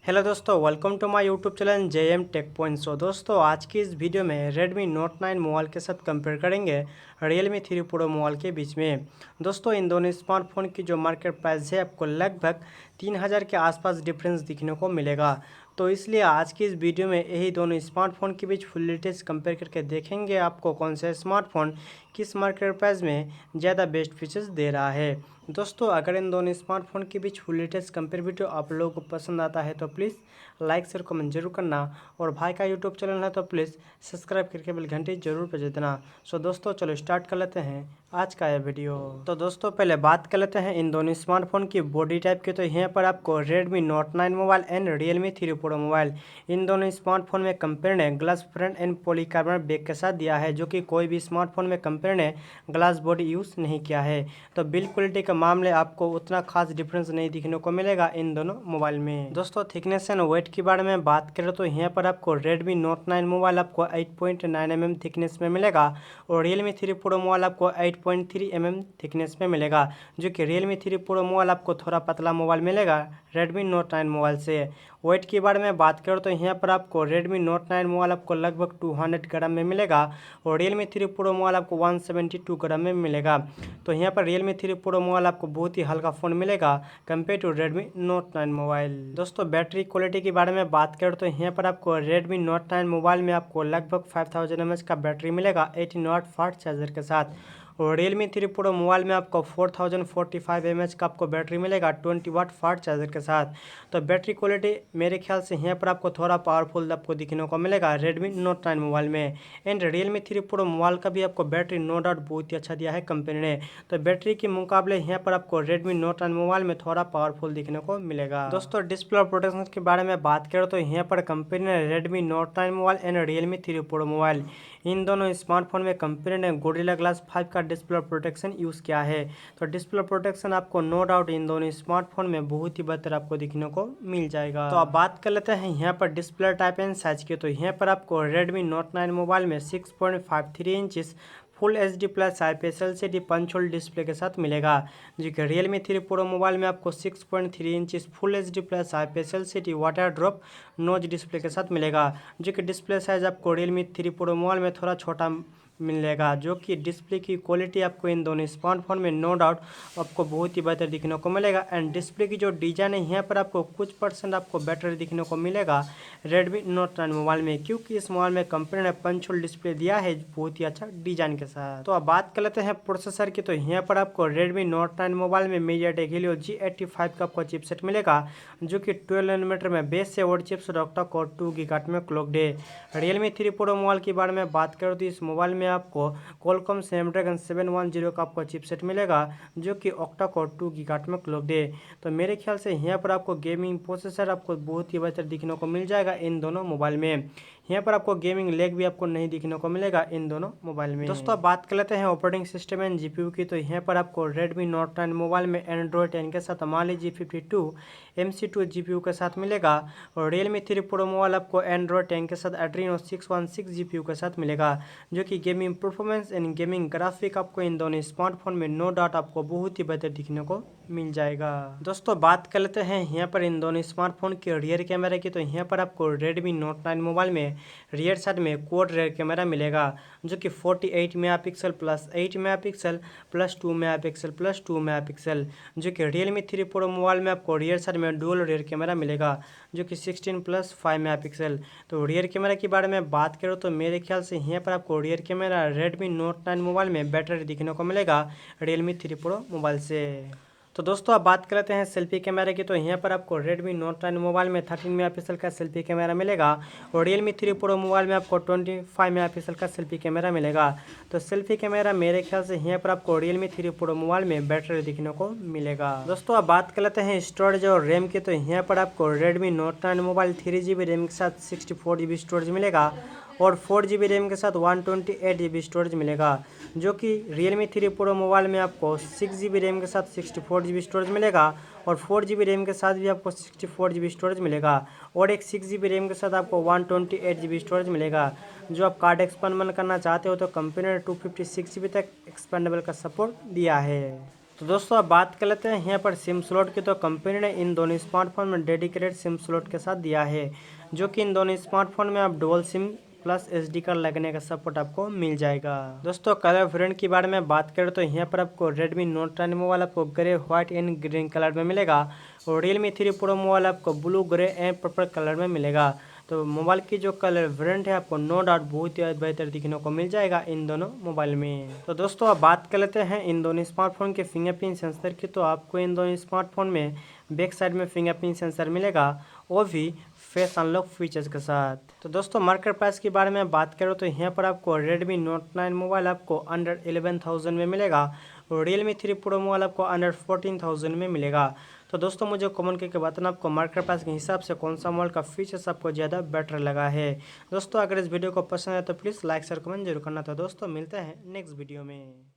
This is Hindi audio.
हेलो दोस्तों, welcome to my YouTube channel JM tech point. दोस्तों, आज की इस वीडियो में Redmi Note 9 मोबाइल के साथ कंपेयर करेंगे Realme 3 Pro मोबाइल के बीच में। दोस्तों, इन दोनों स्मार्टफोन की जो मार्केट प्राइस है आपको लगभग 3000 के आसपास डिफरेंस दिखने को मिलेगा। तो इसलिए आज की इस वीडियो में यही दोनों स्मार्टफोन के बीच फुल डिटेल्स कंपेयर करके देखेंगे आपको कौन सा स्मार्टफोन किस मार्केट प्राइस में ज़्यादा बेस्ट फीचर्स दे रहा है। दोस्तों, अगर इन दोनों स्मार्टफोन के बीच फुल डिटेल्स कंपेयर वीडियो आप लोगों को पसंद आता है तो प्लीज़ लाइक शेयर कमेंट जरूर करना, और भाई का यूट्यूब चैनल है तो प्लीज़ सब्सक्राइब करके बेल घंटी जरूर बजा देना। दोस्तों, चलो स्टार्ट कर लेते हैं आज का यह वीडियो। तो दोस्तों, पहले बात कर लेते हैं इन दोनों स्मार्टफोन की बॉडी टाइप की। तो यहाँ पर आपको Redmi Note 9 mobile and Realme 3 Pro mobile, इन दोनों स्मार्टफोन में कंपेयर ने glass front and polycarbonate back के साथ दिया है, जो कि कोई भी स्मार्टफोन में कंपेयर ने ग्लास बॉडी यूज़ नहीं किया है। तो बिल्ड क्वालिटी के मामले आपको उतना खास डिफरेंस नहीं दिखने को मिलेगा इन दोनों मोबाइल में। दोस्तों, थिकनेस एंड वेट के बारे में बात करें तो यहाँ पर आपको Redmi Note 9 मोबाइल आपको 8.9 mm थिकनेस में मिलेगा, और Realme 3 Pro मोबाइल आपको 8.3 mm थिकनेस में मिलेगा, जो कि Realme 3 Pro मोबाइल आपको थोड़ा पतला मोबाइल मिलेगा Redmi Note 9 मोबाइल से। वेट के बारे में बात करें तो यहाँ पर आपको Redmi Note 9 मोबाइल आपको लगभग 200 ग्राम में मिलेगा, और Realme 3 Pro मोबाइल आपको 172 ग्राम में मिलेगा। तो यहाँ पर Realme 3 Pro मोबाइल आपको बहुत ही हल्का फ़ोन मिलेगा compare to Redmi Note 9 mobile. दोस्तों, बैटरी क्वालिटी के बारे में बात करें तो यहाँ पर आपको Redmi Note 9 मोबाइल में आपको लगभग 5000 mAh का बैटरी मिलेगा 18 वाट फास्ट चार्जर के साथ, और Realme 3 Pro मोबाइल में आपको 4045 mAh का आपको बैटरी मिलेगा 20 वाट फास्ट चार्जर के साथ। तो बैटरी क्वालिटी मेरे ख्याल से यहाँ पर आपको थोड़ा पावरफुल आपको दिखने को मिलेगा Redmi Note 9 मोबाइल में। एंड Realme 3 Pro मोबाइल का भी आपको बैटरी नो डाउट बहुत ही अच्छा दिया है कंपनी ने। तो बैटरी के मुकाबले यहाँ पर आपको Redmi Note 9 मोबाइल में थोड़ा पावरफुल दिखने को मिलेगा। दोस्तों, डिस्प्ले और प्रोटेक्शन के बारे में बात करें तो यहाँ पर कंपनी ने Redmi Note 9 mobile and Realme 3 Pro mobile, इन दोनों स्मार्टफोन में कंपनी ने गोरिल्ला ग्लास 5 का डिस्प्ले प्रोटेक्शन यूज़ किया है। तो डिस्प्ले प्रोटेक्शन आपको नो डाउट इन दोनों स्मार्टफोन में बहुत ही बेहतर आपको दिखने को मिल जाएगा। तो अब बात कर लेते हैं यहाँ पर डिस्प्ले टाइप एंड साइज की। तो यहाँ पर आपको Redmi Note 9 मोबाइल में 6.53 inches full HD plus IPS LCD punch hole display के साथ मिलेगा, जो कि Realme 3 Pro मोबाइल में आपको 6.3 inches full HD plus IPS LCD water drop notch display के साथ मिलेगा, जो कि डिस्प्ले साइज आपको Realme 3 Pro मोबाइल में थोड़ा छोटा मिलेगा, जो कि डिस्प्ले की क्वालिटी आपको इन दोनों स्मार्टफोन में नो डाउट आपको बहुत ही बेहतर दिखने को मिलेगा। एंड डिस्प्ले की जो डिज़ाइन है यहाँ पर आपको कुछ परसेंट आपको बेटर दिखने को मिलेगा Redmi Note 9 मोबाइल में, क्योंकि इस मोबाइल में कंपनी ने पंच होल डिस्प्ले दिया है बहुत ही अच्छा डिजाइन के साथ। तो अब बात कर लेते हैं प्रोसेसर की। तो यहाँ पर आपको Redmi Note 9 मोबाइल में MediaTek Helio G85 का आपको चिपसेट मिलेगा, जो कि 12 नैनोमीटर में बेस से और चिप्स ऑक्टा कोर 2 गीगाहर्ट्ज में क्लॉक्ड है। Realme 3 Pro मोबाइल के बारे में बात करें तो इस मोबाइल में आपको Qualcomm Snapdragon 710 का आपको चिपसेट मिलेगा, जो कि ऑक्टा कोर 2 गीगाहर्ट्ज में क्लॉक्ड है। तो मेरे ख्याल से यहाँ पर आपको गेमिंग प्रोसेसर आपको बहुत ही बेहतर दिखने को मिल जाएगा इन दोनों मोबाइल में। यहाँ पर आपको गेमिंग लैग भी आपको नहीं दिखने को मिलेगा इन दोनों मोबाइल में। दोस्तों, अब बात कर लेते हैं ऑपरेटिंग सिस्टम एंड GPU की। तो यहाँ पर आपको Redmi Note 9 मोबाइल में Android 10 के साथ Mali G52 MC2 GPU के साथ मिलेगा, और Realme 3 Pro मोबाइल आपको Android 10 के साथ Adreno 616 GPU के साथ मिलेगा, जो कि gaming performance and gaming graphic आपको इन दोनों स्मार्टफोन में नो डाउट आपको बहुत ही बेहतर दिखने को मिल जाएगा। दोस्तों, बात कर लेते हैं यहाँ पर इन दोनों स्मार्टफोन के रियर कैमरा की। तो यहाँ पर आपको Redmi Note 9 मोबाइल में रियर साइड में क्वाड रियर कैमरा मिलेगा, जो कि 48 megapixel plus 8 megapixel plus 2 megapixel plus 2 megapixel, जो कि Realme 3 Pro मोबाइल में आपको रियर साइड में डुअल रियर कैमरा मिलेगा, जो कि 16 प्लस 5 मेगापिक्सल। तो रियर कैमरा के बारे में बात करो तो मेरे ख्याल से यहाँ पर आपको rear camera Redmi Note 9 mobile में बेटर दिखने को मिलेगा Realme 3 Pro मोबाइल से। तो दोस्तों, अब बात कर लेते हैं सेल्फी कैमरा की। तो यहाँ पर आपको Redmi Note 9 मोबाइल में 13 मेगापिक्सल का सेल्फी कैमरा मिलेगा, और Realme 3 Pro मोबाइल में आपको 25 मेगापिक्सल का सेल्फी कैमरा मिलेगा। तो सेल्फी कैमरा मेरे ख्याल से यहाँ पर आपको Realme 3 Pro मोबाइल में बेटर दिखने को मिलेगा। दोस्तों, अब बात कर लेते हैं स्टोरेज और रैम की। तो यहाँ पर आपको Redmi Note 9 mobile 3GB RAM के साथ 64GB स्टोरेज मिलेगा, और 4GB रैम के साथ 128GB स्टोरेज मिलेगा, जो कि Realme 3 Pro मोबाइल में आपको 6GB रैम के साथ 64GB स्टोरेज मिलेगा, और 4GB रैम के साथ भी आपको 64GB स्टोरेज मिलेगा, और एक 6GB रैम के साथ आपको 128GB स्टोरेज मिलेगा। जो आप कार्ड एक्सपेंडेबल करना चाहते हो तो कंपनी ने 256GB तक एक्सपेंडेबल का सपोर्ट दिया है। तो दोस्तों अब बात कर लेते हैं यहाँ पर सिम स्लॉट की। तो कंपनी ने इन दोनों स्मार्टफोन में डेडिकेटेड सिम स्लॉट के साथ दिया है, जो कि इन दोनों स्मार्टफोन में आप dual SIM plus SD card लगने का सपोर्ट आपको मिल जाएगा। दोस्तों कलर वेरिएंट के बारे में बात करें तो यहाँ पर आपको Redmi Note 9 मोबाइल आपको grey, white and green colour में मिलेगा और Realme 3 Pro मोबाइल आपको blue, grey and purple colour में मिलेगा। तो मोबाइल की जो कलर वेरिएंट है आपको नो डाउट बहुत ही बेहतर दिखने को मिल जाएगा इन दोनों मोबाइल में। तो दोस्तों अब बात कर लेते हैं इन दोनों स्मार्टफोन के फिंगरप्रिंट सेंसर की। तो आपको इन दोनों स्मार्टफोन में बैक साइड में फिंगरप्रिंट सेंसर मिलेगा, वो भी फेस अनलॉक फीचर्स के साथ। तो दोस्तों मार्केट प्राइस के बारे में बात करो तो यहाँ पर आपको Redmi Note 9 मोबाइल आपको अंडर 11,000 में मिलेगा और Realme 3 Pro मोबाइल आपको अंडर 14,000 में मिलेगा। तो दोस्तों मुझे कमेंट करके बताना आपको मार्केट प्राइस के हिसाब से कौन सा मोबाइल का फीचर्स आपको ज़्यादा बेटर लगा है। दोस्तों अगर इस वीडियो को पसंद है तो प्लीज़ लाइक शेयर कमेंट जरूर करना। तो दोस्तों मिलते हैं नेक्स्ट वीडियो में।